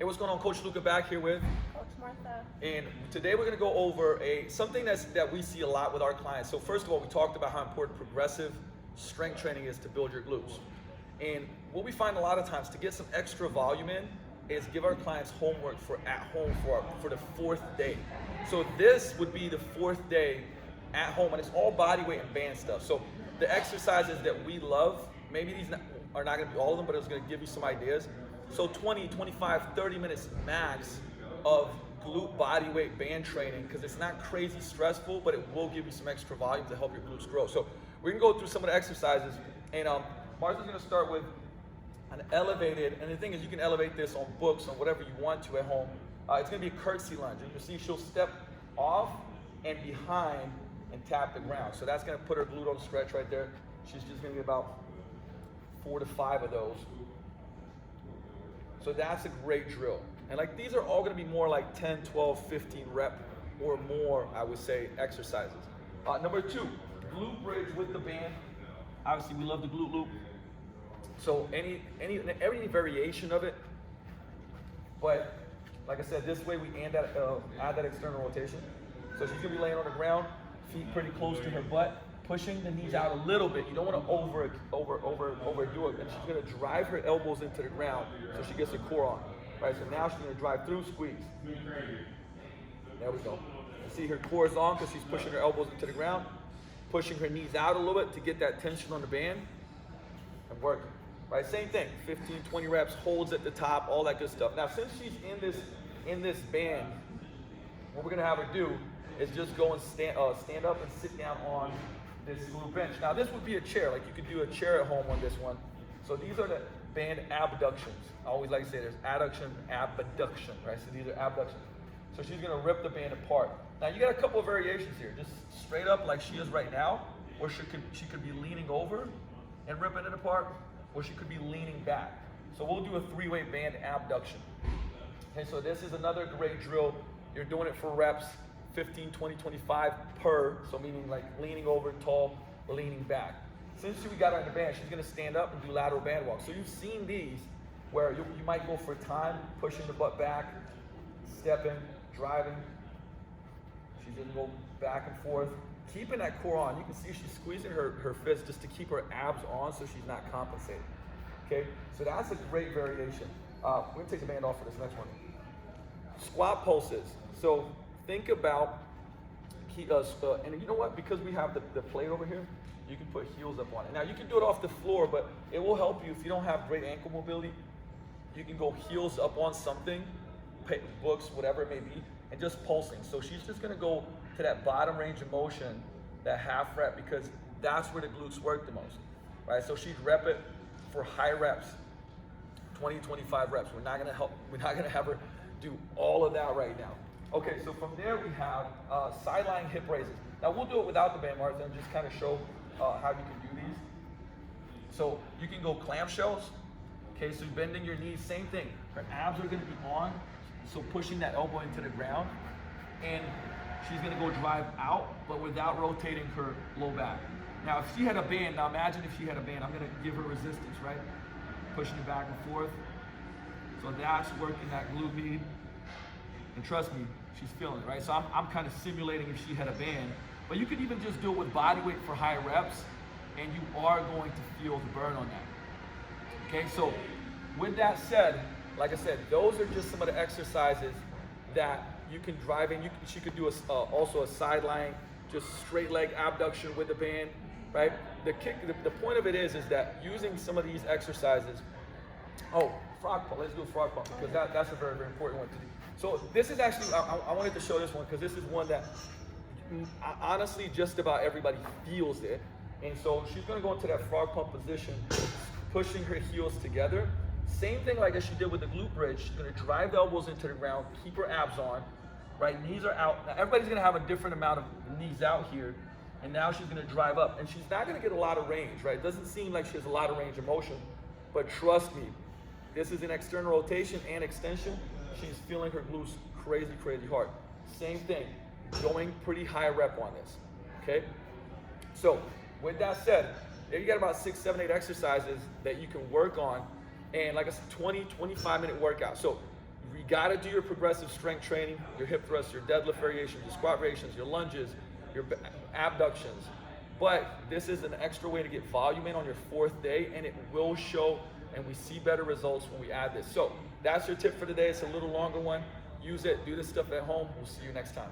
Hey, what's going on? Coach Luca back here with Coach Martha. And today we're going to go over something that we see a lot with our clients. So first of all, we talked about how important progressive strength training is to build your glutes. And what we find a lot of times to get some extra volume in is give our clients homework for at home for the 4th day. So this would be the 4th day at home, and it's all body weight and band stuff. So the exercises that we love, maybe these are not going to be all of them, but it's going to give you some ideas. So 20, 25, 30 minutes max of glute body weight band training, because it's not crazy stressful, but it will give you some extra volume to help your glutes grow. So we're gonna go through some of the exercises, and Martha's gonna start with an elevated, and the thing is you can elevate this on books, on whatever you want to at home. It's gonna be a curtsy lunge, and you'll see she'll step off and behind and tap the ground. So that's gonna put her glute on the stretch right there. She's just gonna get about 4 to 5 of those. So that's a great drill. And like these are all gonna be more like 10, 12, 15 rep or more, I would say, exercises. Number 2, glute bridge with the band. Obviously we love the glute loop. So any variation of it, but like I said, this way we add that external rotation. So she's gonna be laying on the ground, feet pretty close to her butt, pushing the knees out a little bit. You don't want to overdo it. And she's going to drive her elbows into the ground so she gets her core on. Right. So now she's going to drive through, squeeze. There we go. You see her core is on because she's pushing her elbows into the ground, pushing her knees out a little bit to get that tension on the band, and working. Right. Same thing. 15, 20 reps, holds at the top, all that good stuff. Now, since she's in this band, what we're going to have her do is just go and stand up and sit down on this little bench. Now this would be a chair, like you could do a chair at home on this one. So these are the band abductions. I always like to say there's adduction, abduction, right? So these are abductions. So she's gonna rip the band apart. Now you got a couple of variations here, just straight up like she is right now, or she could be leaning over and ripping it apart, or she could be leaning back. So we'll do a 3-way band abduction. Okay, so this is another great drill. You're doing it for reps. 15, 20, 25 per, so meaning like leaning over tall, leaning back. Since we got her in the band, she's gonna stand up and do lateral band walk. So you've seen these where you might go for time, pushing the butt back, stepping, driving. She's gonna go back and forth, keeping that core on. You can see she's squeezing her fists just to keep her abs on so she's not compensating. Okay, so that's a great variation. We're gonna take the band off for this next one. Squat pulses. So think about, and you know what, because we have the plate over here, you can put heels up on it. Now you can do it off the floor, but it will help you if you don't have great ankle mobility. You can go heels up on something, books, whatever it may be, and just pulsing. So she's just gonna go to that bottom range of motion, that half rep, because that's where the glutes work the most, right? So she'd rep it for high reps, 20, 25 reps. We're not gonna have her do all of that right now. Okay, so from there we have sideline hip raises. Now we'll do it without the band, Martha, and just kind of show how you can do these. So you can go clamshells. Okay, so bending your knees, same thing. Her abs are gonna be on, so pushing that elbow into the ground, and she's gonna go drive out, but without rotating her low back. Now if she had a band, now imagine if she had a band, I'm gonna give her resistance, right? Pushing it back and forth. So that's working that glute med. And trust me, she's feeling it, right? So I'm kind of simulating if she had a band, but you could even just do it with body weight for high reps, and you are going to feel the burn on that. Okay, so with that said, like I said, those are just some of the exercises that you can drive in. She could do also a sideline, just straight leg abduction with the band, right? The point of it is that using some of these exercises, frog pump, let's do a frog pump, because that's a very, very important one to do. So this is actually, I wanted to show this one because this is one that honestly just about everybody feels it. And so she's gonna go into that frog pump position, pushing her heels together. Same thing like as she did with the glute bridge. She's gonna drive the elbows into the ground, keep her abs on, right? Knees are out. Now everybody's gonna have a different amount of knees out here. And now she's gonna drive up. And she's not gonna get a lot of range, right? It doesn't seem like she has a lot of range of motion, but trust me, this is an external rotation and extension. She's feeling her glutes crazy, crazy hard. Same thing, going pretty high rep on this, okay? So with that said, there you got about 6, 7, 8 exercises that you can work on. And like I said, 20, 25 minute workout. So You gotta do your progressive strength training, your hip thrusts, your deadlift variations, your squat variations, your lunges, your abductions. But this is an extra way to get volume in on your 4th day, and it will show, and we see better results when we add this. So that's your tip for today. It's a little longer one. Use it, do this stuff at home. We'll see you next time.